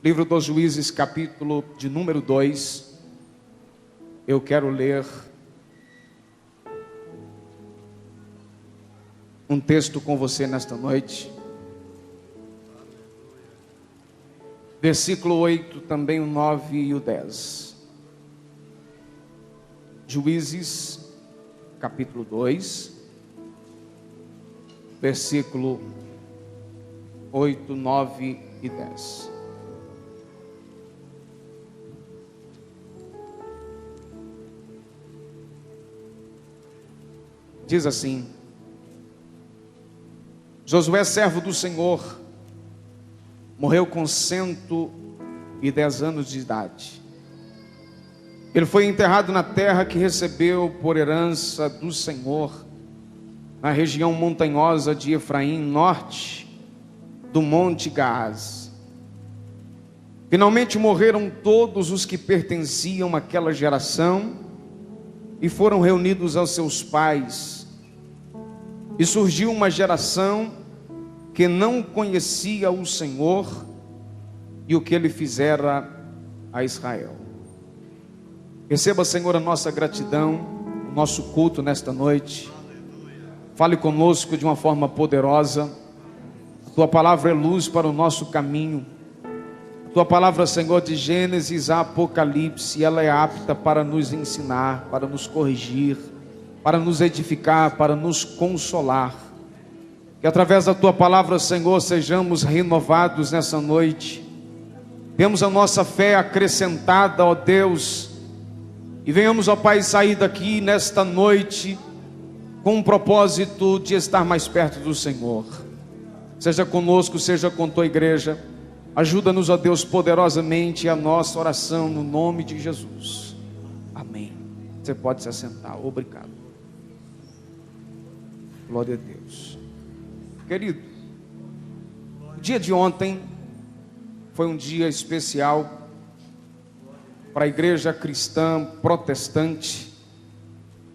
Livro dos Juízes, capítulo de número 2. Eu quero ler um texto com você nesta noite. Versículo 8, também o 9 e o 10. Juízes, capítulo 2, versículo 8, 9 e 10. Diz assim: Josué, servo do Senhor, morreu com 110 anos de idade. Ele foi enterrado na terra que recebeu por herança do Senhor, na região montanhosa de Efraim, norte do monte Gaás. Finalmente morreram todos os que pertenciam àquela geração e foram reunidos aos seus pais. E surgiu uma geração que não conhecia o Senhor e o que Ele fizera a Israel. Receba, Senhor, a nossa gratidão, o nosso culto nesta noite. Fale conosco de uma forma poderosa. A Tua palavra é luz para o nosso caminho. A Tua palavra, Senhor, de Gênesis a Apocalipse, ela é apta para nos ensinar, para nos corrigir, para nos edificar, para nos consolar. Que através da Tua palavra, Senhor, sejamos renovados nessa noite. Temos a nossa fé acrescentada, ó Deus, e venhamos, ó Pai, sair daqui nesta noite com um propósito de estar mais perto do Senhor. Seja conosco, seja com Tua igreja. Ajuda-nos, ó Deus, poderosamente a nossa oração no nome de Jesus. Amém. Você pode se assentar. Obrigado. Glória a Deus. Querido, o dia de ontem foi um dia especial para a igreja cristã protestante.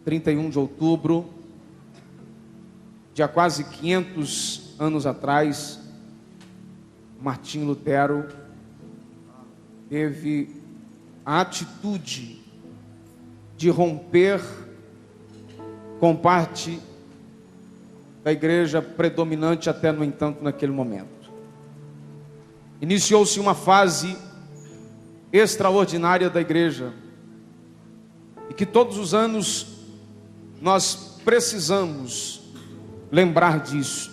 31 de outubro, de há quase 500 anos atrás, Martinho Lutero teve a atitude de romper com parte da igreja predominante até, no entanto, naquele momento. Iniciou-se uma fase extraordinária da igreja, e que todos os anos nós precisamos lembrar disso.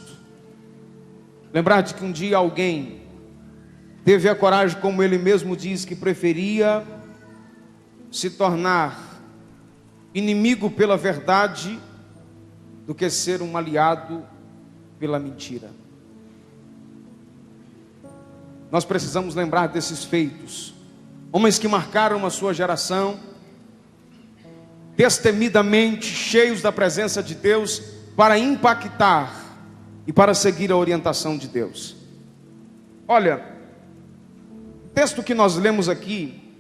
Lembrar de que um dia alguém teve a coragem, como ele mesmo diz, que preferia se tornar inimigo pela verdade do que ser um aliado pela mentira. Nós precisamos lembrar desses feitos. Homens que marcaram a sua geração, destemidamente cheios da presença de Deus, para impactar e para seguir a orientação de Deus. Olha, o texto que nós lemos aqui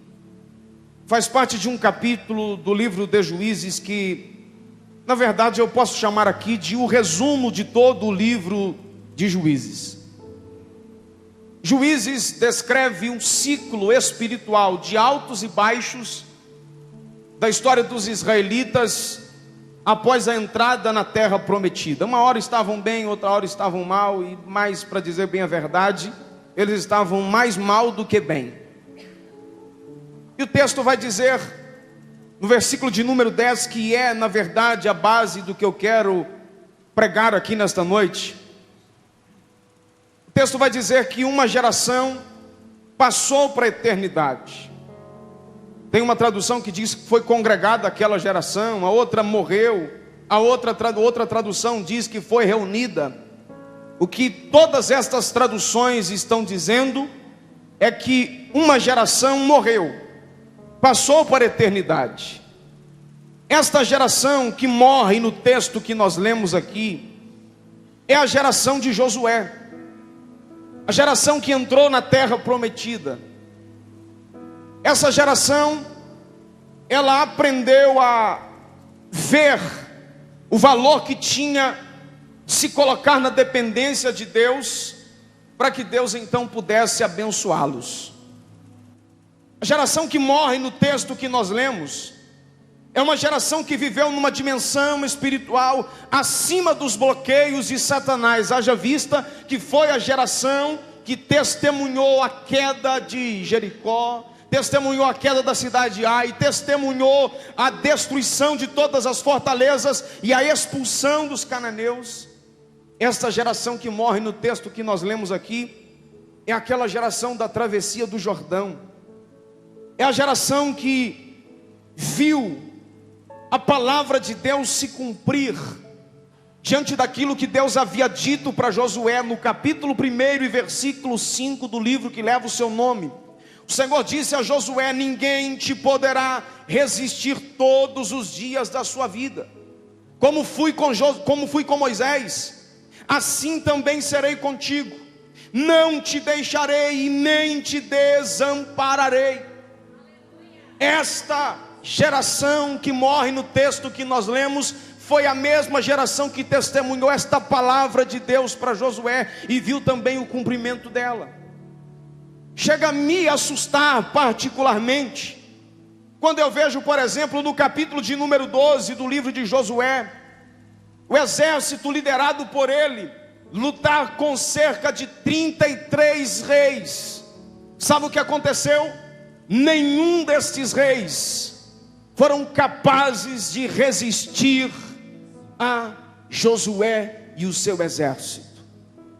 faz parte de um capítulo do livro de Juízes que, na verdade, eu posso chamar aqui de o resumo de todo o livro de Juízes. Juízes descreve um ciclo espiritual de altos e baixos da história dos israelitas após a entrada na terra prometida. Uma hora estavam bem, outra hora estavam mal, e mais, para dizer bem a verdade, eles estavam mais mal do que bem. E o texto vai dizer, no versículo de número 10, que é, na verdade, a base do que eu quero pregar aqui nesta noite. O texto vai dizer que uma geração passou para a eternidade. Tem uma tradução que diz que foi congregada aquela geração, a outra morreu, a outra tradução diz que foi reunida. O que todas estas traduções estão dizendo é que uma geração morreu, passou para a eternidade. Esta geração que morre no texto que nós lemos aqui é a geração de Josué, a geração que entrou na terra prometida. Essa geração, ela aprendeu a ver o valor que tinha de se colocar na dependência de Deus, para que Deus então pudesse abençoá-los. A geração que morre no texto que nós lemos é uma geração que viveu numa dimensão espiritual acima dos bloqueios de Satanás. Haja vista que foi a geração que testemunhou a queda de Jericó, testemunhou a queda da cidade de Ai, testemunhou a destruição de todas as fortalezas e a expulsão dos cananeus. Esta geração que morre no texto que nós lemos aqui é aquela geração da travessia do Jordão. É a geração que viu a palavra de Deus se cumprir diante daquilo que Deus havia dito para Josué no capítulo 1 e versículo 5 do livro que leva o seu nome. O Senhor disse a Josué: ninguém te poderá resistir todos os dias da sua vida. Como fui com Moisés, assim também serei contigo. Não te deixarei e nem te desampararei. Esta geração que morre no texto que nós lemos foi a mesma geração que testemunhou esta palavra de Deus para Josué e viu também o cumprimento dela. Chega a me assustar particularmente quando eu vejo, por exemplo, no capítulo de número 12 do livro de Josué, o exército liderado por ele lutar com cerca de 33 reis. Sabe o que aconteceu? Nenhum destes reis foram capazes de resistir a Josué e o seu exército.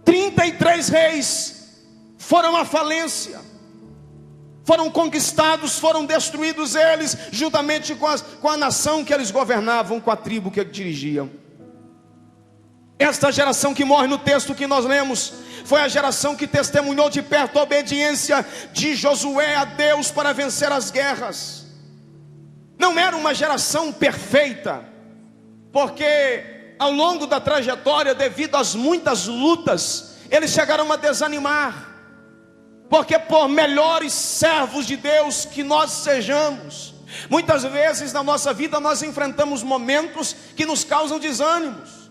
33 reis foram à falência, foram conquistados, foram destruídos eles, juntamente com a nação que eles governavam, com a tribo que eles dirigiam. Esta geração que morre no texto que nós lemos foi a geração que testemunhou de perto a obediência de Josué a Deus para vencer as guerras. Não era uma geração perfeita, porque ao longo da trajetória, devido às muitas lutas, eles chegaram a desanimar. Porque por melhores servos de Deus que nós sejamos, muitas vezes na nossa vida nós enfrentamos momentos que nos causam desânimos,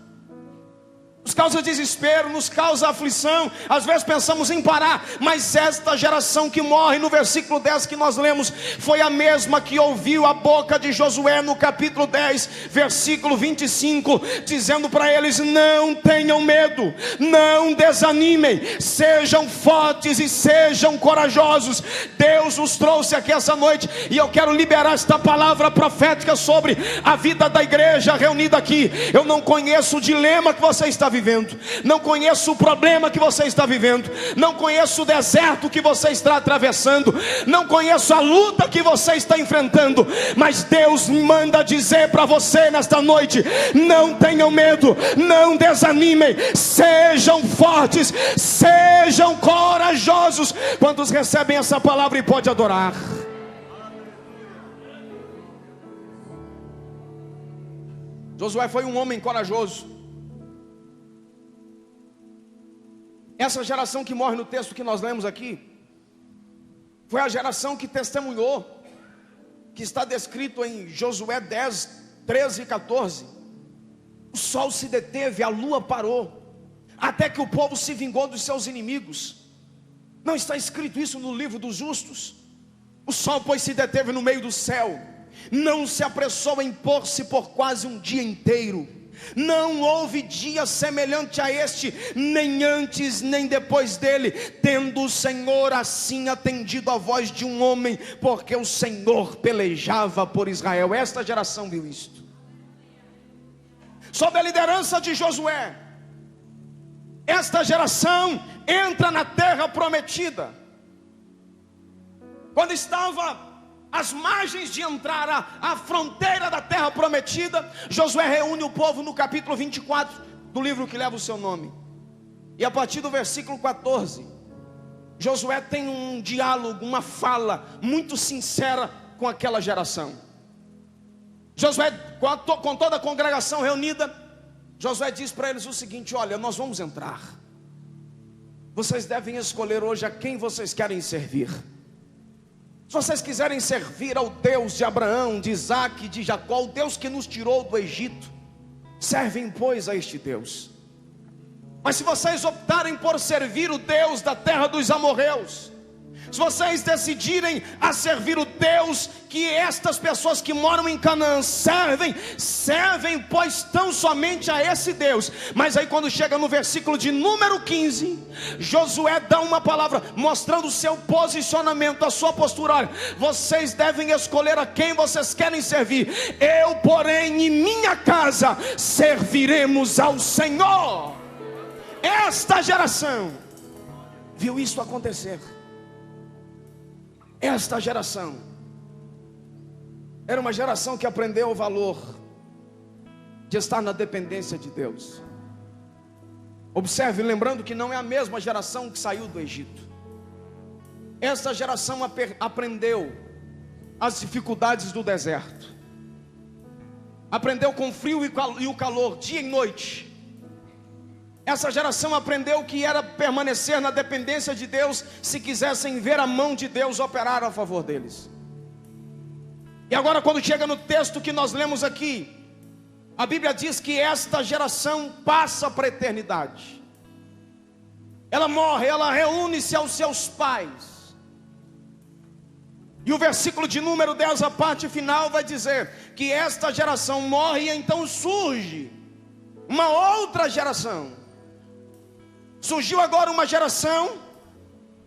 nos causa desespero, nos causa aflição. Às vezes pensamos em parar, mas esta geração que morre no versículo 10 que nós lemos foi a mesma que ouviu a boca de Josué no capítulo 10, versículo 25, dizendo para eles: não tenham medo, não desanimem, sejam fortes e sejam corajosos. Deus os trouxe aqui essa noite e eu quero liberar esta palavra profética sobre a vida da igreja reunida aqui. Eu não conheço o dilema que você está vivendo, não conheço o problema que você está vivendo, não conheço o deserto que você está atravessando, não conheço a luta que você está enfrentando, mas Deus me manda dizer para você nesta noite: não tenham medo, não desanimem, sejam fortes, sejam corajosos. Quantos recebem essa palavra e pode adorar? Josué foi um homem corajoso. Essa geração que morre no texto que nós lemos aqui foi a geração que testemunhou, que está descrito em Josué 10, 13 e 14. O sol se deteve, a lua parou, até que o povo se vingou dos seus inimigos. Não está escrito isso no livro dos justos? O sol, pois, se deteve no meio do céu, não se apressou em pôr-se por quase um dia inteiro. Não houve dia semelhante a este, nem antes nem depois dele, tendo o Senhor assim atendido a voz de um homem, porque o Senhor pelejava por Israel. Esta geração viu isto. Sob a liderança de Josué, esta geração entra na terra prometida. Quando estava às margens de entrar à fronteira da terra prometida, Josué reúne o povo no capítulo 24 do livro que leva o seu nome. E a partir do versículo 14, Josué tem um diálogo, uma fala muito sincera com aquela geração. Josué, com toda a congregação reunida, Josué diz para eles o seguinte: olha, nós vamos entrar. Vocês devem escolher hoje a quem vocês querem servir. Se vocês quiserem servir ao Deus de Abraão, de Isaac, de Jacó, o Deus que nos tirou do Egito, servem pois a este Deus. Mas se vocês optarem por servir o Deus da terra dos amorreus, Se vocês decidirem a servir o Deus que estas pessoas que moram em Canaã servem, pois tão somente a esse Deus. Mas aí quando chega no versículo de número 15, Josué dá uma palavra mostrando o seu posicionamento, a sua postura. Olha, vocês devem escolher a quem vocês querem servir. Eu, porém, e minha casa serviremos ao Senhor. Esta geração viu isso acontecer. Esta geração era uma geração que aprendeu o valor de estar na dependência de Deus. Observe, lembrando que não é a mesma geração que saiu do Egito. Esta geração aprendeu as dificuldades do deserto, aprendeu com o frio e o calor, dia e noite. Essa geração aprendeu o que era permanecer na dependência de Deus, se quisessem ver a mão de Deus operar a favor deles. E agora quando chega no texto que nós lemos aqui, a Bíblia diz que esta geração passa para a eternidade. Ela morre, ela reúne-se aos seus pais. E o versículo de número 10, a parte final, vai dizer que esta geração morre e então surge uma outra geração. Surgiu agora uma geração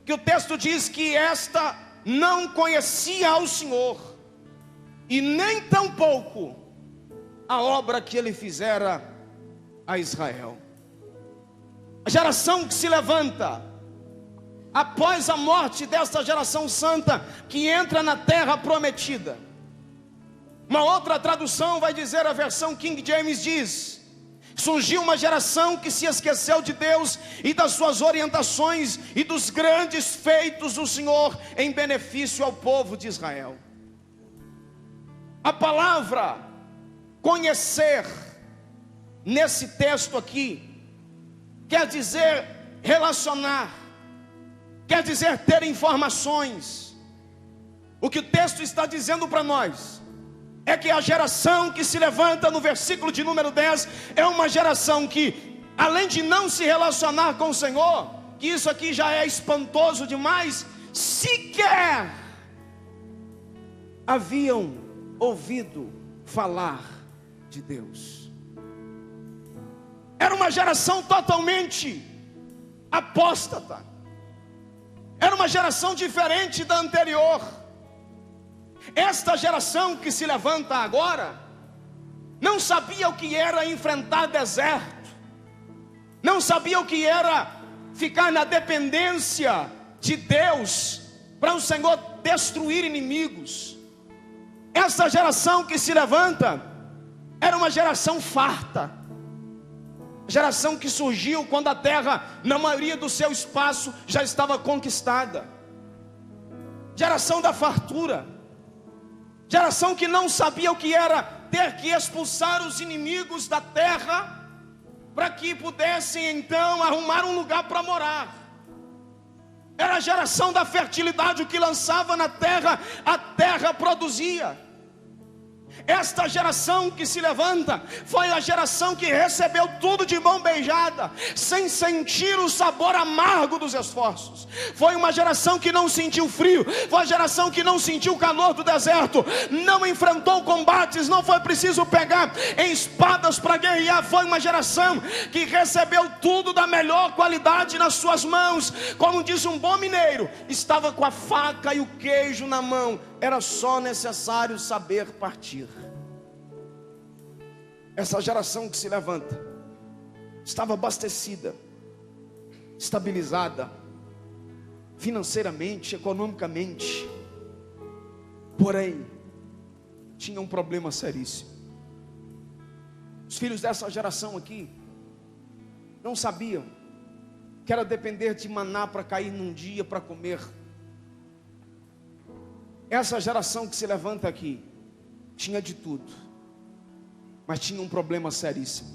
que o texto diz que esta não conhecia ao Senhor, e nem tampouco a obra que ele fizera a Israel. A geração que se levanta após a morte desta geração santa, que entra na terra prometida. Uma outra tradução vai dizer, a versão King James diz: surgiu uma geração que se esqueceu de Deus e das suas orientações e dos grandes feitos do Senhor em benefício ao povo de Israel. A palavra conhecer nesse texto aqui quer dizer relacionar, quer dizer ter informações. O que o texto está dizendo para nós é que a geração que se levanta no versículo de número 10 é uma geração que, além de não se relacionar com o Senhor, que isso aqui já é espantoso demais, sequer haviam ouvido falar de Deus. Era uma geração totalmente apóstata, era uma geração diferente da anterior. Esta geração que se levanta agora não sabia o que era enfrentar deserto, não sabia o que era ficar na dependência de Deus para o Senhor destruir inimigos. Esta geração que se levanta era uma geração farta, geração que surgiu quando a terra, na maioria do seu espaço, já estava conquistada. Geração da fartura, geração que não sabia o que era ter que expulsar os inimigos da terra, para que pudessem então arrumar um lugar para morar. Era a geração da fertilidade, o que lançava na terra, a terra produzia. Esta geração que se levanta foi a geração que recebeu tudo de mão beijada, sem sentir o sabor amargo dos esforços. Foi uma geração que não sentiu frio, foi a geração que não sentiu o calor do deserto, não enfrentou combates, não foi preciso pegar em espadas para guerrear. Foi uma geração que recebeu tudo da melhor qualidade nas suas mãos. Como diz um bom mineiro, estava com a faca e o queijo na mão, era só necessário saber partir. Essa geração que se levanta estava abastecida, estabilizada, financeiramente, economicamente, porém tinha um problema seríssimo. Os filhos dessa geração aqui não sabiam que era depender de maná para cair num dia para comer. Essa geração que se levanta aqui tinha de tudo, mas tinha um problema seríssimo: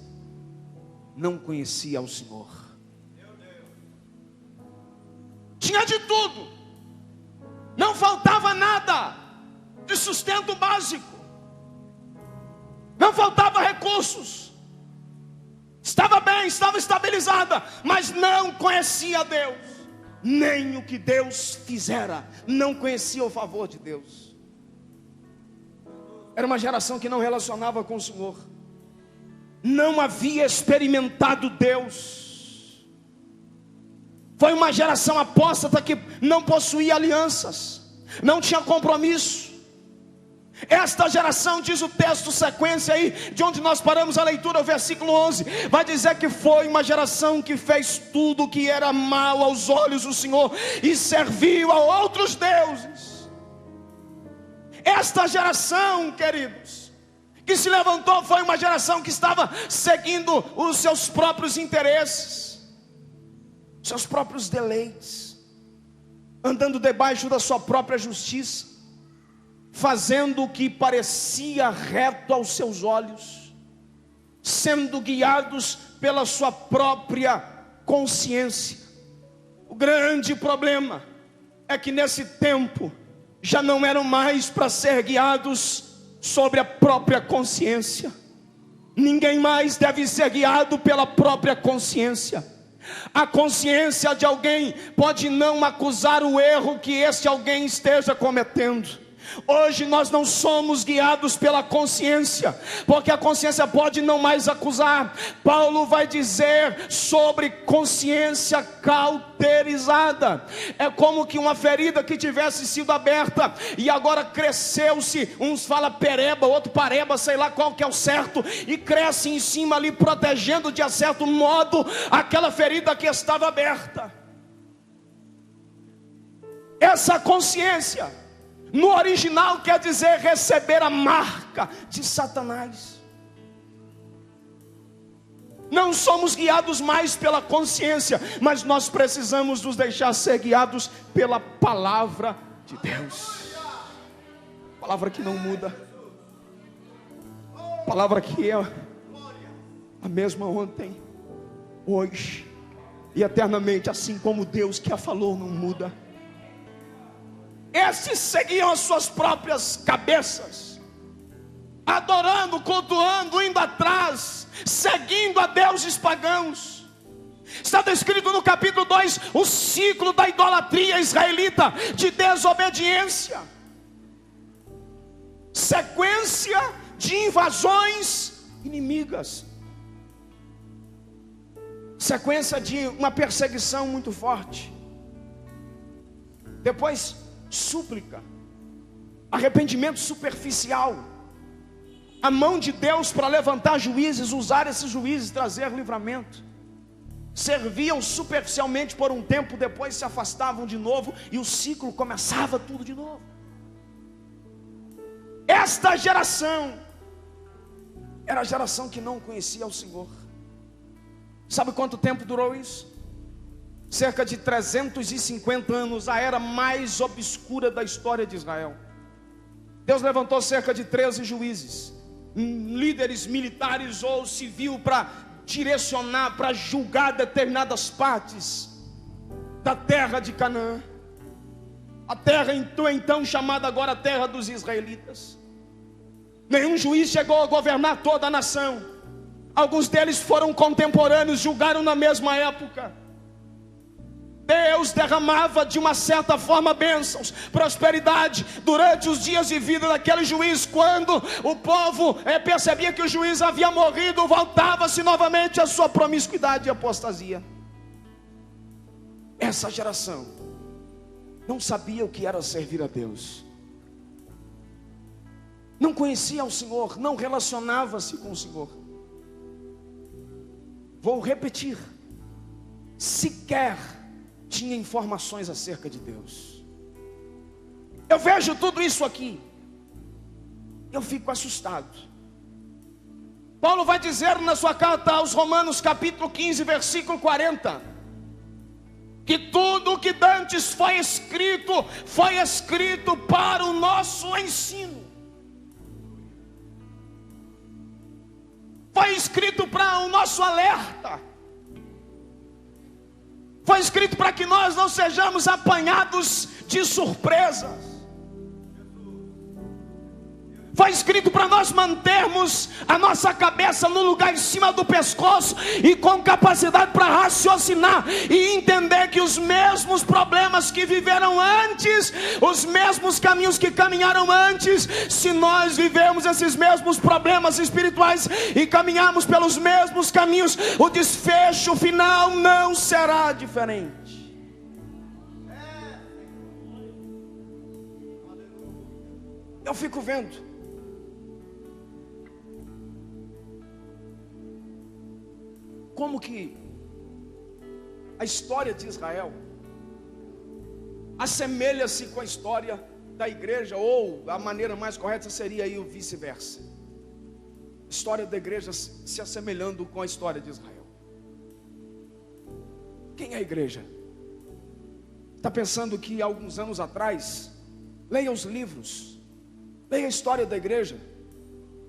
não conhecia o Senhor. Tinha de tudo, não faltava nada de sustento básico, não faltava recursos, estava bem, estava estabilizada, mas não conhecia Deus. nem o que Deus fizera. Não conhecia o favor de Deus. Era uma geração que não relacionava com o Senhor, não havia experimentado Deus. Foi uma geração apóstata que não possuía alianças, não tinha compromisso. Esta geração, diz o texto, sequência aí, de onde nós paramos a leitura, o versículo 11, vai dizer que foi uma geração que fez tudo que era mal aos olhos do Senhor, e serviu a outros deuses. Esta geração, queridos, que se levantou, foi uma geração que estava seguindo os seus próprios interesses, seus próprios deleites, andando debaixo da sua própria justiça, fazendo o que parecia reto aos seus olhos, sendo guiados pela sua própria consciência. O grande problema é que nesse tempo já não eram mais para ser guiados sobre a própria consciência. Ninguém mais deve ser guiado pela própria consciência. A consciência de alguém pode não acusar o erro que este alguém esteja cometendo. Hoje nós não somos guiados pela consciência, porque a consciência pode não mais acusar. Paulo vai dizer sobre consciência cauterizada. É como que uma ferida que tivesse sido aberta e agora cresceu-se, uns fala pereba, outro pareba, sei lá qual que é o certo, e cresce em cima ali, protegendo de certo modo aquela ferida que estava aberta. Essa consciência no original quer dizer receber a marca de Satanás. Não somos guiados mais pela consciência, mas nós precisamos nos deixar ser guiados pela palavra de Deus. Palavra que não muda, palavra que é a mesma ontem, hoje e eternamente, assim como Deus que a falou não muda. Estes seguiam as suas próprias cabeças, adorando, cultuando, indo atrás, seguindo a deuses pagãos. Está descrito no capítulo 2 o ciclo da idolatria israelita, de desobediência, sequência de invasões inimigas, sequência de uma perseguição muito forte, depois súplica, arrependimento superficial, a mão de Deus para levantar juízes, usar esses juízes, trazer livramento. Serviam superficialmente por um tempo, depois se afastavam de novo e o ciclo começava tudo de novo. Esta geração era a geração que não conhecia o Senhor. Sabe quanto tempo durou isso? Cerca de 350 anos, a era mais obscura da história de Israel. Deus levantou cerca de 13 juízes, líderes militares ou civil, para direcionar, para julgar determinadas partes da terra de Canaã, a terra então chamada agora terra dos israelitas. Nenhum juiz chegou a governar toda a nação. Alguns deles foram contemporâneos, julgaram na mesma época. Deus derramava de uma certa forma bênçãos, prosperidade durante os dias de vida daquele juiz. Quando o povo percebia que o juiz havia morrido, voltava-se novamente à sua promiscuidade e apostasia. Essa geração não sabia o que era servir a Deus, não conhecia o Senhor, não relacionava-se com o Senhor. Vou repetir: sequer tinha informações acerca de Deus. Eu vejo tudo isso aqui, eu fico assustado. Paulo vai dizer na sua carta aos Romanos, capítulo 15, versículo 40, que tudo o que dantes foi escrito para o nosso ensino. Foi escrito para o nosso alerta. Foi escrito para que nós não sejamos apanhados de surpresas. Foi escrito para nós mantermos a nossa cabeça no lugar em cima do pescoço e com capacidade para raciocinar e entender que os mesmos problemas que viveram antes, os mesmos caminhos que caminharam antes, se nós vivemos esses mesmos problemas espirituais e caminharmos pelos mesmos caminhos, o desfecho final não será diferente. Eu fico vendo como que a história de Israel assemelha-se com a história da igreja, ou a maneira mais correta seria aí o vice-versa. A história da igreja se assemelhando com a história de Israel. Quem é a igreja? Está pensando que há alguns anos atrás, leia os livros, leia a história da igreja,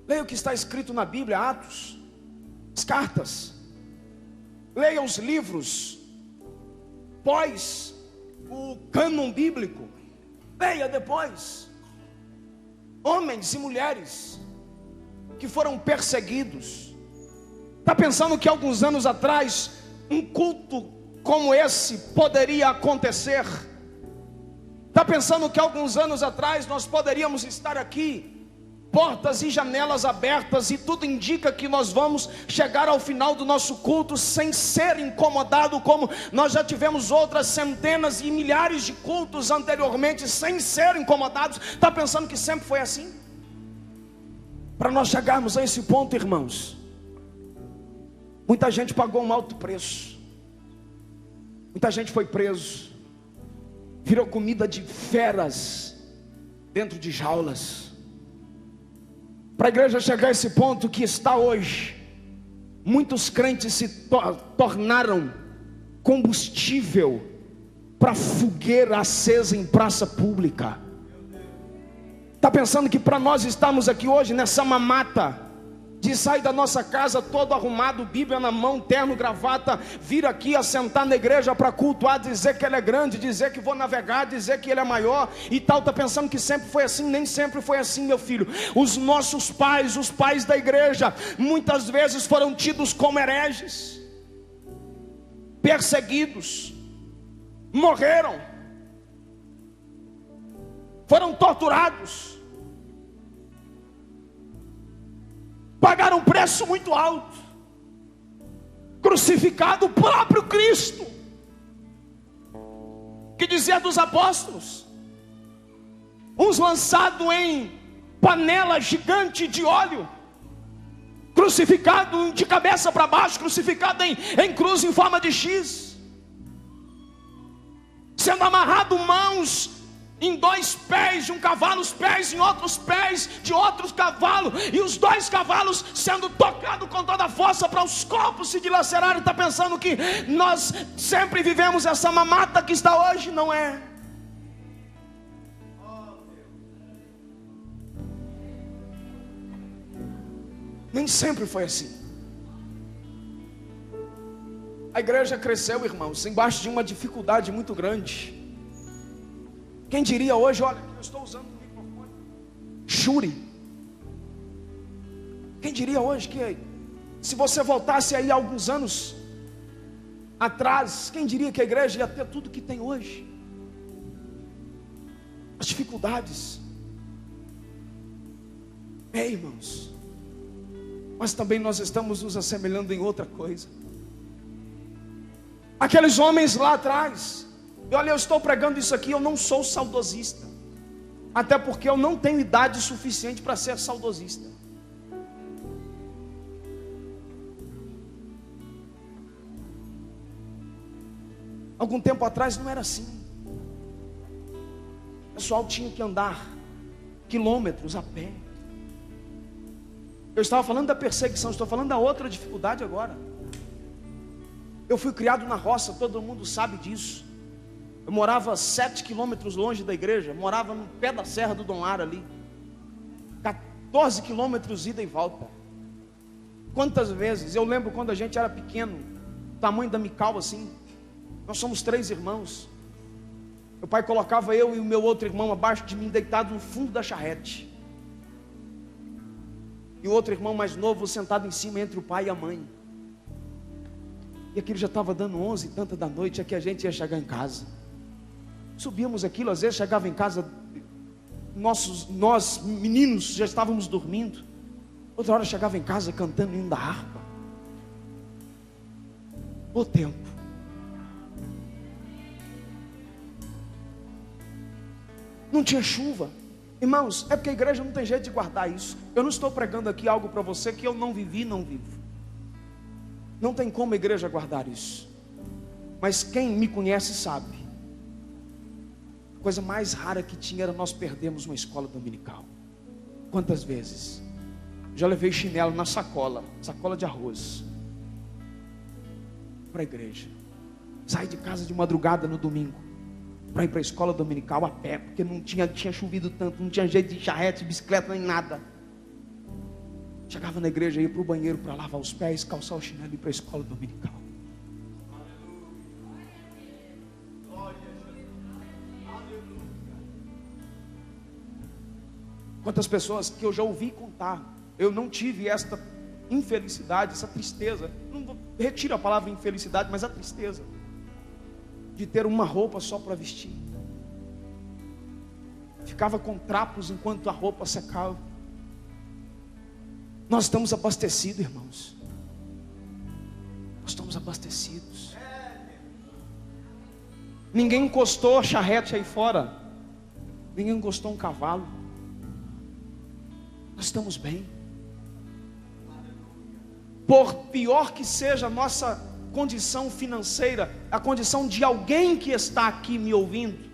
leia o que está escrito na Bíblia, Atos, as cartas, leia os livros pós o cânon bíblico, leia depois homens e mulheres que foram perseguidos. Está pensando que alguns anos atrás um culto como esse poderia acontecer? Está pensando que alguns anos atrás nós poderíamos estar aqui, portas e janelas abertas, e tudo indica que nós vamos chegar ao final do nosso culto sem ser incomodado, como nós já tivemos outras centenas e milhares de cultos anteriormente sem ser incomodados? Está pensando que sempre foi assim? Para nós chegarmos a esse ponto, irmãos, muita gente pagou um alto preço, muita gente foi preso, virou comida de feras dentro de jaulas. Para a igreja chegar a esse ponto que está hoje, muitos crentes se tornaram combustível para fogueira acesa em praça pública. Está pensando que para nós estarmos aqui hoje nessa mamata de sair da nossa casa todo arrumado, Bíblia na mão, terno, gravata, vir aqui assentar na igreja para cultuar, dizer que ele é grande, dizer que vou navegar, dizer que ele é maior e tal? Está pensando que sempre foi assim? Nem sempre foi assim, meu filho. Os nossos pais, os pais da igreja, muitas vezes foram tidos como hereges, perseguidos, morreram, foram torturados, pagaram um preço muito alto, crucificado o próprio Cristo, que dizia dos apóstolos, uns lançados em panela gigante de óleo, crucificado de cabeça para baixo, crucificado em cruz em forma de X, sendo amarrado mãos em dois pés de um cavalo, os pés em outros pés de outros cavalos, e os dois cavalos sendo tocados com toda a força para os corpos se dilacerarem. Está pensando que nós sempre vivemos essa mamata que está hoje? Não é. Nem sempre foi assim. A igreja cresceu, irmãos, embaixo de uma dificuldade muito grande. Quem diria hoje, olha, eu estou usando o microfone Shure. Quem diria hoje que se você voltasse aí alguns anos atrás, quem diria que a igreja ia ter tudo que tem hoje? As dificuldades. Irmãos, mas também nós estamos nos assemelhando em outra coisa. Aqueles homens lá atrás, olha, eu estou pregando isso aqui, eu não sou saudosista, até porque eu não tenho idade suficiente para ser saudosista. Algum tempo atrás não era assim. O pessoal tinha que andar quilômetros a pé. Eu estava falando da perseguição, estou falando da outra dificuldade agora. Eu fui criado na roça, todo mundo sabe disso. Eu morava 7 quilômetros longe da igreja, morava no pé da Serra do Dom Lara ali, 14 quilômetros ida e volta. Quantas vezes, eu lembro quando a gente era pequeno, tamanho da Mical assim, nós somos 3 irmãos, meu pai colocava eu e o meu outro irmão abaixo de mim, deitado no fundo da charrete, e o outro irmão mais novo sentado em cima entre o pai e a mãe. E aquilo já estava dando 11 e tanta da noite, é que a gente ia chegar em casa. Subíamos aquilo, às vezes chegava em casa, nós meninos já estávamos dormindo. Outra hora chegava em casa cantando o hino da harpa. O tempo. Não tinha chuva. Irmãos, é porque a igreja não tem jeito de guardar isso. Eu não estou pregando aqui algo para você que eu não vivi, não vivo. Não tem como a igreja guardar isso. Mas quem me conhece sabe. A coisa mais rara que tinha era nós perdermos uma escola dominical. Quantas vezes? Já levei chinelo na sacola de arroz, para a igreja. Saí de casa de madrugada no domingo, para ir para a escola dominical a pé, porque não tinha chovido tanto, não tinha jeito de charrete, bicicleta, nem nada. Chegava na igreja, ia para o banheiro para lavar os pés, calçar o chinelo e ir para a escola dominical. Quantas pessoas que eu já ouvi contar, eu não tive esta infelicidade, essa tristeza, não retiro a palavra infelicidade, mas a tristeza de ter uma roupa só para vestir. Ficava com trapos enquanto a roupa secava. Nós estamos abastecidos, irmãos. Nós estamos abastecidos. Ninguém encostou a charrete aí fora. Ninguém encostou um cavalo. Nós estamos bem. Por pior que seja a nossa condição financeira, a condição de alguém que está aqui me ouvindo,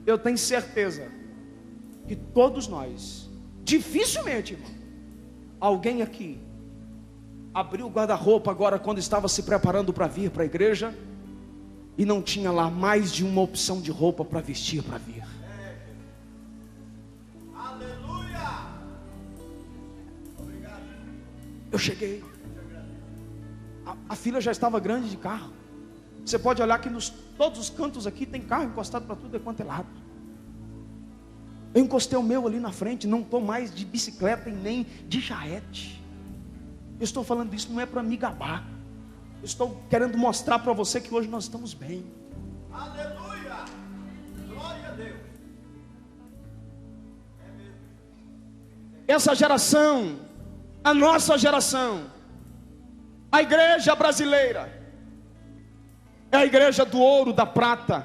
eu tenho certeza que todos nós, dificilmente, irmão, alguém aqui abriu o guarda-roupa agora quando estava se preparando para vir para a igreja e não tinha lá mais de uma opção de roupa para vestir para vir. Aleluia! Obrigado. Eu cheguei. A fila já estava grande de carro. Você pode olhar que todos os cantos aqui tem carro encostado para tudo quanto é lado. Eu encostei o meu ali na frente. Não estou mais de bicicleta e nem de charrete. Eu estou falando isso não é para me gabar. Eu estou querendo mostrar para você que hoje nós estamos bem. Aleluia! Glória a Deus! Essa geração, a nossa geração, a igreja brasileira é a igreja do ouro, da prata,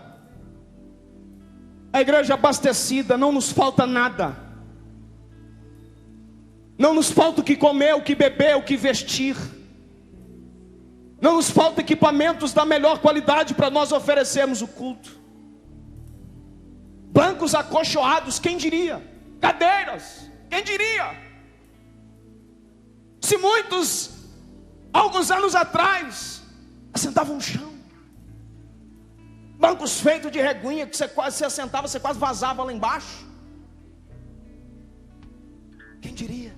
a igreja abastecida, não nos falta nada, não nos falta o que comer, o que beber, o que vestir, não nos falta equipamentos da melhor qualidade para nós oferecermos o culto, bancos acolchoados, quem diria, cadeiras, quem diria, se muitos alguns anos atrás assentavam no chão, bancos feitos de reguinha, que você assentava, você quase vazava lá embaixo. Quem diria?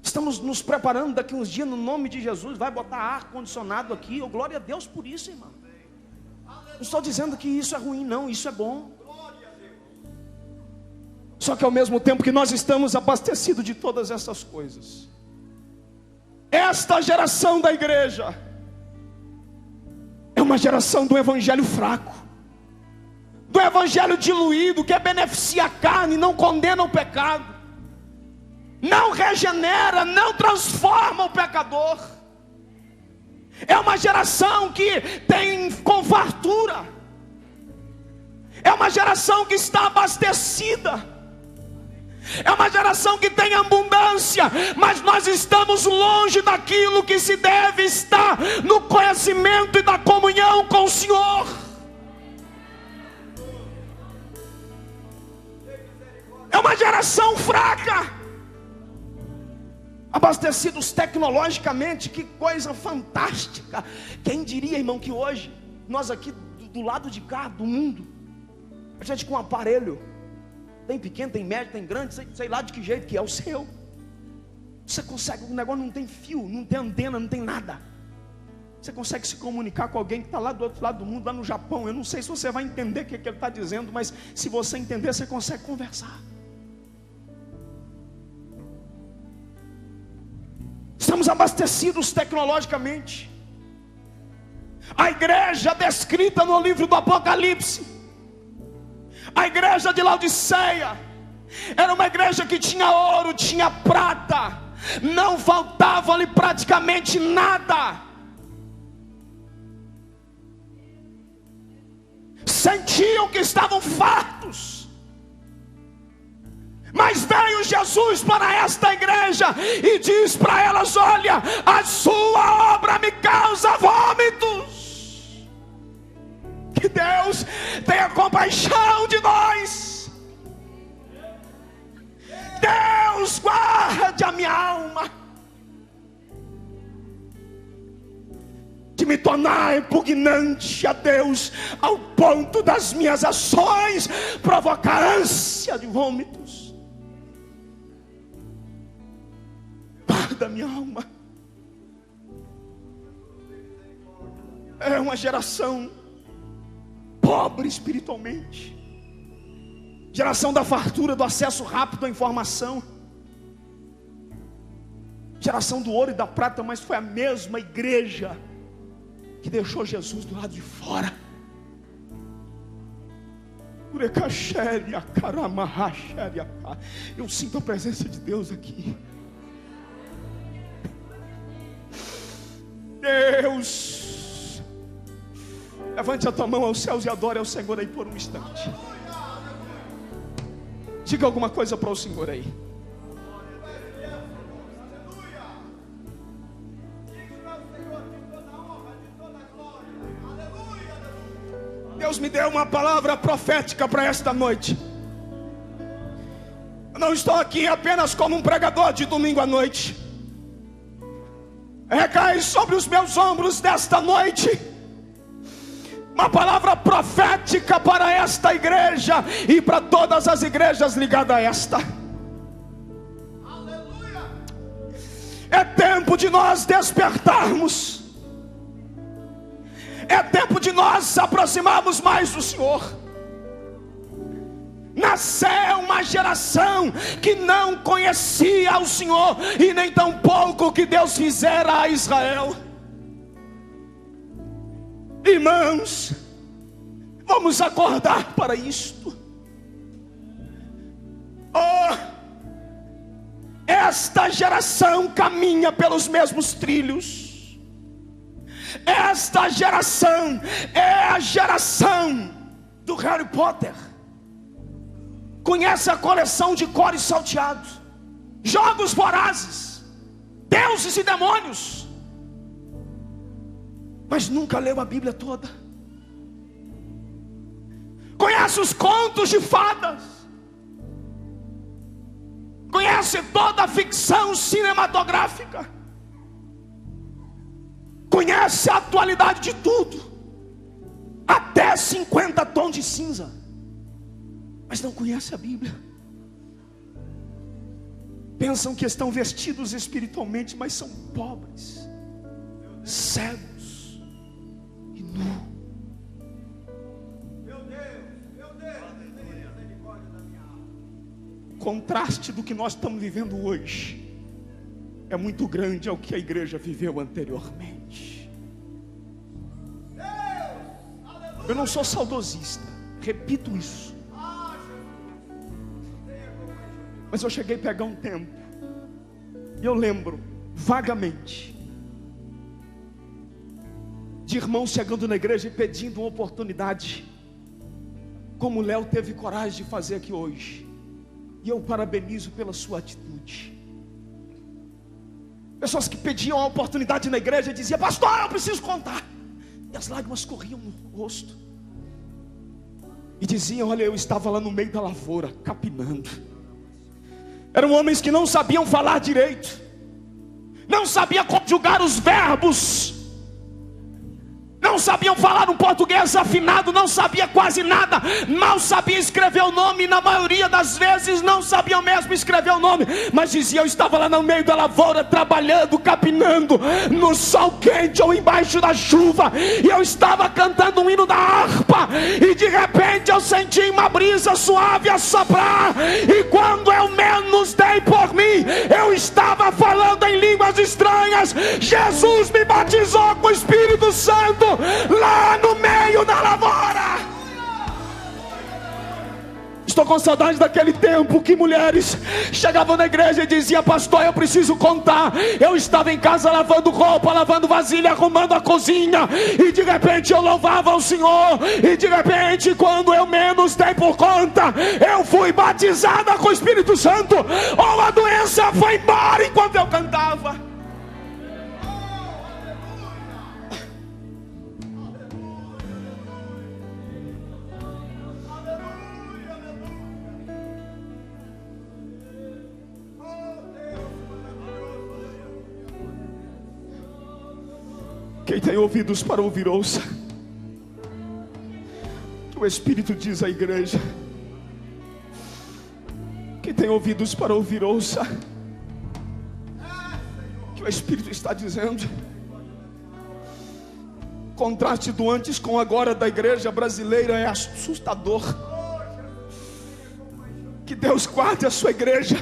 Estamos nos preparando daqui uns dias no nome de Jesus, vai botar ar condicionado aqui, oh, glória a Deus por isso, irmão. Não estou dizendo que isso é ruim, não, isso é bom. Só que ao mesmo tempo que nós estamos abastecidos de todas essas coisas, esta geração da igreja é uma geração do evangelho fraco, do evangelho diluído, que beneficia a carne, não condena o pecado, não regenera, não transforma o pecador. É uma geração que tem com fartura, é uma geração que está abastecida, é uma geração que tem abundância, mas nós estamos longe daquilo que se deve estar, no conhecimento e da comunhão com o Senhor. É uma geração fraca, abastecidos tecnologicamente, que coisa fantástica. Quem diria, irmão, que hoje, nós aqui do lado de cá do mundo, a gente com um aparelho, tem pequeno, tem médio, tem grande, sei lá de que jeito que é o seu. Você consegue, o negócio não tem fio, não tem antena, não tem nada. Você consegue se comunicar com alguém que está lá do outro lado do mundo, lá no Japão. Eu não sei se você vai entender o que ele está dizendo, mas se você entender, você consegue conversar. estamos abastecidos tecnologicamente. A igreja descrita no livro do Apocalipse, a igreja de Laodiceia, era uma igreja que tinha ouro, tinha prata, não faltava-lhe praticamente nada. Sentiam que estavam fartos. Mas veio Jesus para esta igreja e diz para elas: olha, a sua obra me causa vômitos. Que Deus tenha compaixão de nós. Deus guarde a minha alma de me tornar repugnante a Deus, ao ponto das minhas ações provocar ânsia de vômitos. Guarda a minha alma. É uma geração pobre espiritualmente, geração da fartura, do acesso rápido à informação, geração do ouro e da prata. Mas foi a mesma igreja que deixou Jesus do lado de fora. Eu sinto a presença de Deus aqui. Deus, levante a tua mão aos céus e adore ao Senhor aí por um instante. Diga alguma coisa para o Senhor aí. Deus me deu uma palavra profética para esta noite. Eu não estou aqui apenas como um pregador de domingo à noite. Recai sobre os meus ombros desta noite uma palavra profética para esta igreja e para todas as igrejas ligadas a esta. Aleluia. É tempo de nós despertarmos. É tempo de nós aproximarmos mais do Senhor. Nasceu uma geração que não conhecia o Senhor, e nem tampouco o que Deus fizera a Israel. Irmãos, vamos acordar para isto. Oh, esta geração caminha pelos mesmos trilhos. Esta geração é a geração do Harry Potter. Conhece a coleção de cores salteados, jogos vorazes, deuses e demônios, mas nunca leu a Bíblia toda. Conhece os contos de fadas, conhece toda a ficção cinematográfica, conhece a atualidade de tudo, até 50 tons de cinza, mas não conhece a Bíblia. Pensam que estão vestidos espiritualmente, mas são pobres, cegos e nus. O contraste do que nós estamos vivendo hoje é muito grande ao que a igreja viveu anteriormente. Eu não sou saudosista, repito isso, mas eu cheguei a pegar um tempo, e eu lembro vagamente de irmãos chegando na igreja e pedindo uma oportunidade, como o Léo teve coragem de fazer aqui hoje. E eu parabenizo pela sua atitude. Pessoas que pediam a oportunidade na igreja e diziam: pastor, eu preciso contar. E as lágrimas corriam no rosto. E diziam: olha, eu estava lá no meio da lavoura, capinando. Eram homens que não sabiam falar direito, não sabiam conjugar os verbos, não não sabiam falar um português afinado, não sabia quase nada, mal sabia escrever o nome, e na maioria das vezes não sabiam mesmo escrever o nome, mas dizia: eu estava lá no meio da lavoura, trabalhando, capinando, no sol quente ou embaixo da chuva, e eu estava cantando um hino da harpa, e de repente eu senti uma brisa suave a soprar, e quando eu menos dei por mim, eu estava falando em línguas estranhas. Jesus me batizou com o Espírito Santo lá no meio da lavoura. Estou com saudade daquele tempo que mulheres chegavam na igreja e diziam: pastor, eu preciso contar, eu estava em casa lavando roupa, lavando vasilha, arrumando a cozinha, e de repente eu louvava o Senhor, e de repente, quando eu menos dei por conta, eu fui batizada com o Espírito Santo, ou a doença foi embora enquanto eu cantava. Quem tem ouvidos para ouvir, ouça que o Espírito diz à igreja. Quem tem ouvidos para ouvir, ouça que o Espírito está dizendo. O contraste do antes com o agora da igreja brasileira é assustador. Que Deus guarde a sua igreja.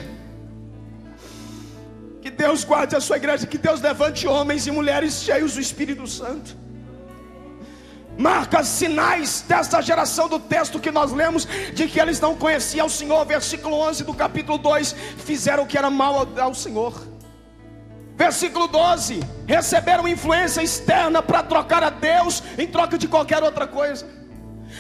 Que Deus guarde a sua igreja, que Deus levante homens e mulheres cheios do Espírito Santo. Marcas, sinais desta geração do texto que nós lemos, de que eles não conheciam o Senhor. Versículo 11 do capítulo 2, fizeram o que era mal ao Senhor. Versículo 12, receberam influência externa para trocar a Deus em troca de qualquer outra coisa.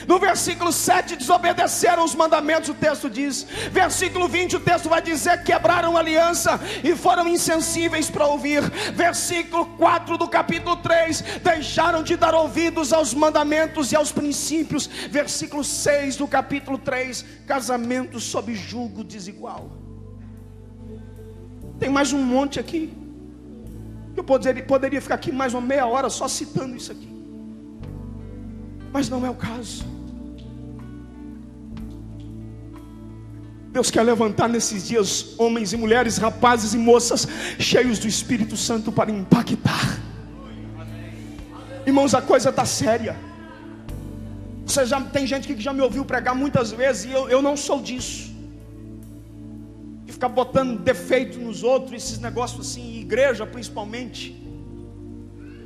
No versículo 7, desobedeceram os mandamentos, o texto diz. Versículo 20, o texto vai dizer: quebraram a aliança e foram insensíveis para ouvir. Versículo 4 do capítulo 3, deixaram de dar ouvidos aos mandamentos e aos princípios. Versículo 6 do capítulo 3, casamento sob jugo desigual. Tem mais um monte aqui. Eu poderia ficar aqui mais uma meia hora só citando isso aqui, mas não é o caso. Deus quer levantar nesses dias homens e mulheres, rapazes e moças cheios do Espírito Santo para impactar. Irmãos, a coisa está séria. Tem gente que já me ouviu pregar muitas vezes, e eu não sou disso, de ficar botando defeito nos outros, esses negócios assim, igreja principalmente.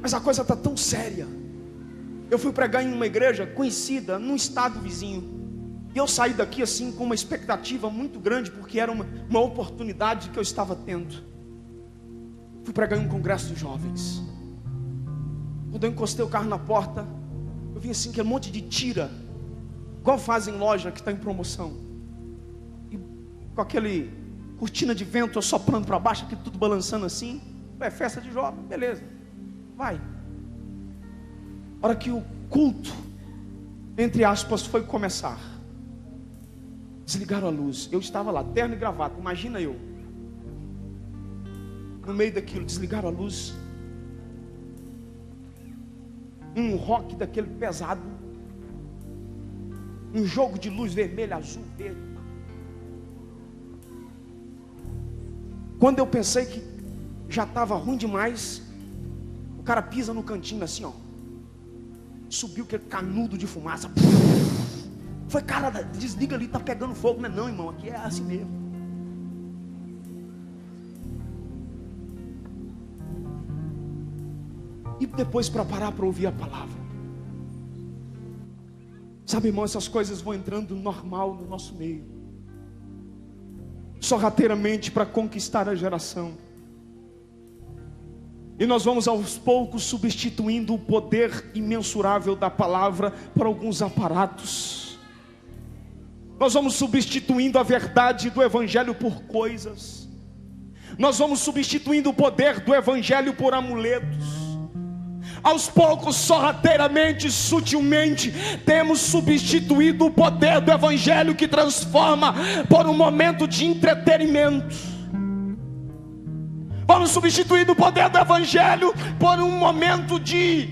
Mas a coisa está tão séria. Eu fui pregar em uma igreja conhecida, num estado vizinho, e eu saí daqui assim com uma expectativa muito grande, porque era uma oportunidade que eu estava tendo. Fui pregar em um congresso de jovens. Quando eu encostei o carro na porta, eu vi assim, que é um monte de tira, igual fazem em loja que está em promoção, e com aquele cortina de vento soprando para baixo, aqui tudo balançando assim. É festa de jovem, beleza, vai. A hora que o culto, entre aspas, foi começar, desligaram a luz. Eu estava lá, terno e gravata, imagina eu no meio daquilo. Desligaram a luz, um rock daquele pesado, um jogo de luz vermelha, azul, verde. Quando eu pensei que já estava ruim demais, o cara pisa no cantinho assim, ó, subiu aquele canudo de fumaça. Foi: cara, desliga ali, tá pegando fogo. Não é não, irmão, aqui é assim mesmo. E depois para parar para ouvir a palavra. Sabe, irmão, essas coisas vão entrando normal no nosso meio, sorrateiramente, para conquistar a geração. E nós vamos aos poucos substituindo o poder imensurável da palavra por alguns aparatos. Nós vamos substituindo a verdade do evangelho por coisas. Nós vamos substituindo o poder do evangelho por amuletos. Aos poucos, sorrateiramente, sutilmente, temos substituído o poder do evangelho que transforma por um momento de entretenimento. Vamos substituir o poder do evangelho por um momento de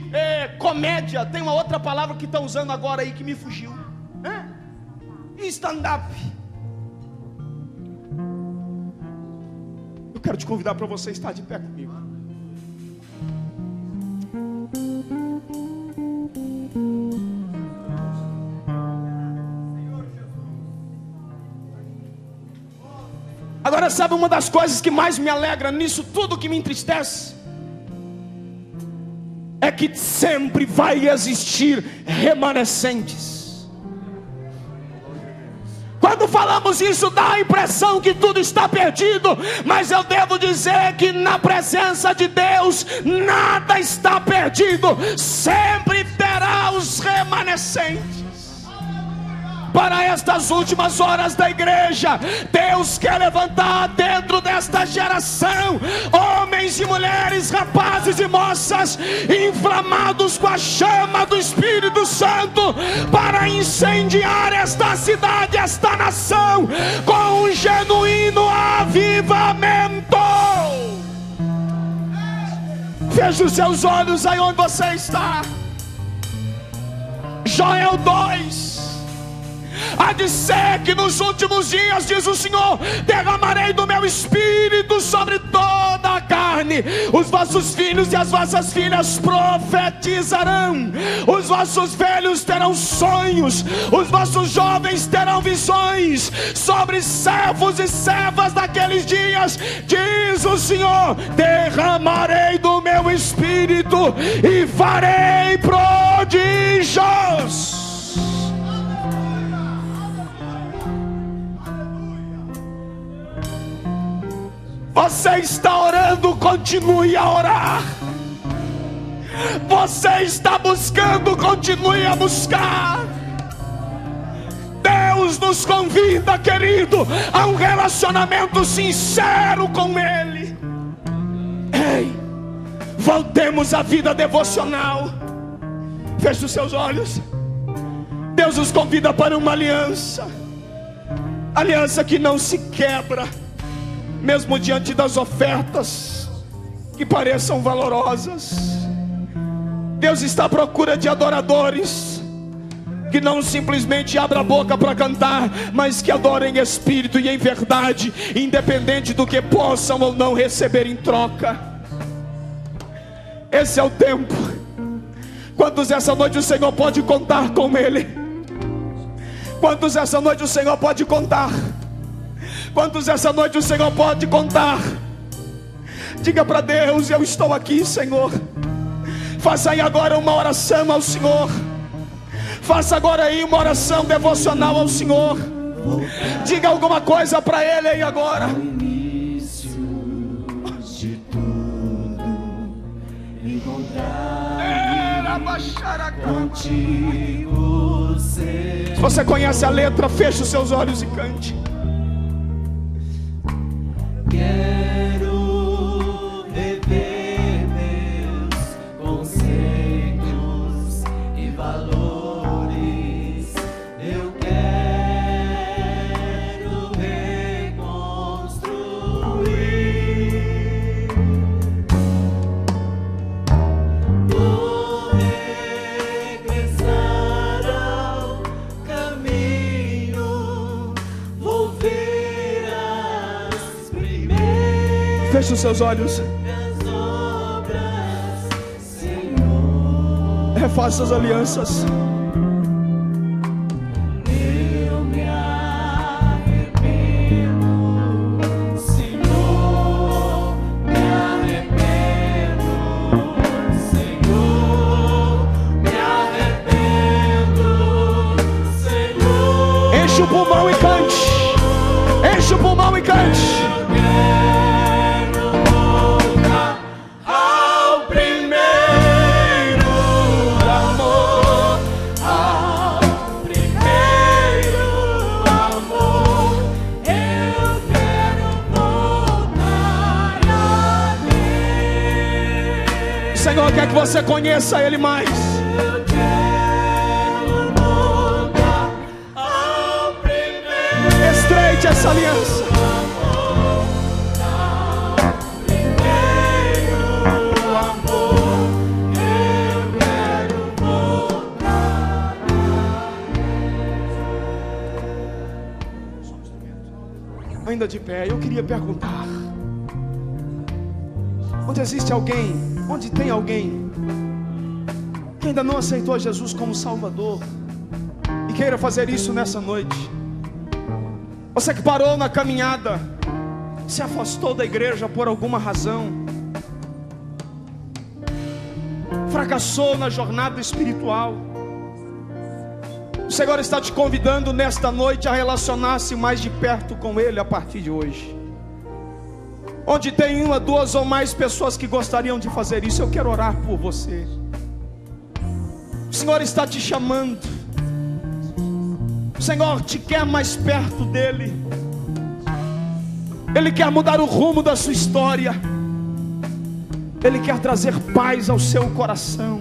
comédia. Tem uma outra palavra que estão usando agora aí que me fugiu. Stand-up. Eu quero te convidar para você estar de pé comigo. Agora, sabe uma das coisas que mais me alegra nisso tudo, que me entristece? É que sempre vai existir remanescentes. Quando falamos isso, dá a impressão que tudo está perdido, mas eu devo dizer que na presença de Deus nada está perdido. Sempre terá os remanescentes. Para estas últimas horas da igreja, Deus quer levantar dentro desta geração homens e mulheres, rapazes e moças, inflamados com a chama do Espírito Santo, para incendiar esta cidade, esta nação, com um genuíno avivamento. Feche os seus olhos aí onde você está. Joel 2. Há de ser que nos últimos dias, diz o Senhor, derramarei do meu espírito sobre toda a carne. Os vossos filhos e as vossas filhas profetizarão, os vossos velhos terão sonhos, os vossos jovens terão visões. Sobre servos e servas daqueles dias, diz o Senhor, derramarei do meu espírito e farei prodígios. Você está orando, continue a orar. Você está buscando, continue a buscar. Deus nos convida, querido, a um relacionamento sincero com Ele. Ei, voltemos à vida devocional. Feche os seus olhos. Deus nos convida para uma aliança. Aliança que não se quebra, mesmo diante das ofertas que pareçam valorosas. Deus está à procura de adoradores que não simplesmente abram a boca para cantar, mas que adorem em espírito e em verdade, independente do que possam ou não receber em troca. Esse é o tempo. Quantos essa noite o Senhor pode contar com Ele? Quantos essa noite o Senhor pode contar? Quantos essa noite o Senhor pode contar? Diga para Deus: eu estou aqui, Senhor. Faça aí agora uma oração ao Senhor. Faça agora aí uma oração devocional ao Senhor. Diga alguma coisa para Ele aí agora. Ao início de tudo, encontrar contigo. Se você conhece a letra, feche os seus olhos e cante. Quero rever meus conceitos e valores. Eu quero reconstruir. Vou regressar ao caminho. Vou ver as primeiras. Feche os seus olhos. Obras, Senhor. Refaça as alianças. Eu me arrependo, Senhor. Me arrependo, Senhor. Me arrependo, Senhor. Enche o pulmão e cante. Enche o pulmão e cante. Senhor quer que você conheça Ele mais. Eu quero voltar ao primeiro Estreite essa aliança. amor. Ainda de pé, eu queria perguntar: onde existe alguém, onde tem alguém que ainda não aceitou Jesus como Salvador e queira fazer isso nessa noite? Você que parou na caminhada, se afastou da igreja por alguma razão, fracassou na jornada espiritual, o Senhor está te convidando nesta noite a relacionar-se mais de perto com Ele a partir de hoje. Onde tem uma, duas ou mais pessoas que gostariam de fazer isso, eu quero orar por você. O Senhor está te chamando, o Senhor te quer mais perto dEle. Ele quer mudar o rumo da sua história, Ele quer trazer paz ao seu coração,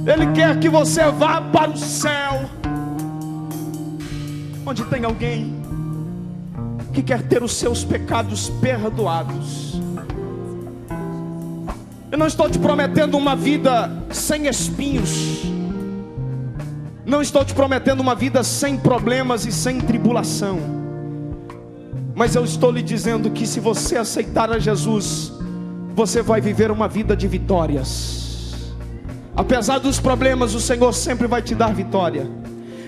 Ele quer que você vá para o céu. Onde tem alguém que quer ter os seus pecados perdoados, eu não estou te prometendo uma vida sem espinhos, não estou te prometendo uma vida sem problemas e sem tribulação, mas eu estou lhe dizendo que se você aceitar a Jesus, você vai viver uma vida de vitórias. Apesar dos problemas, o Senhor sempre vai te dar vitória.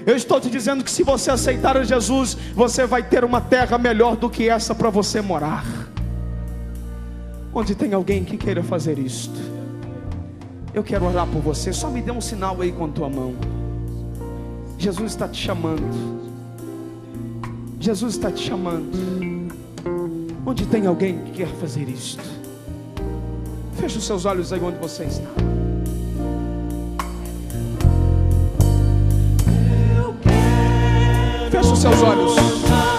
Eu estou te dizendo que se você aceitar a Jesus, você vai ter uma terra melhor do que essa para você morar. Onde tem alguém que queira fazer isto, eu quero orar por você. Só me dê um sinal aí com a tua mão. Jesus está te chamando, Jesus está te chamando. Onde tem alguém que quer fazer isto, feche os seus olhos aí onde você está. Feche os seus olhos.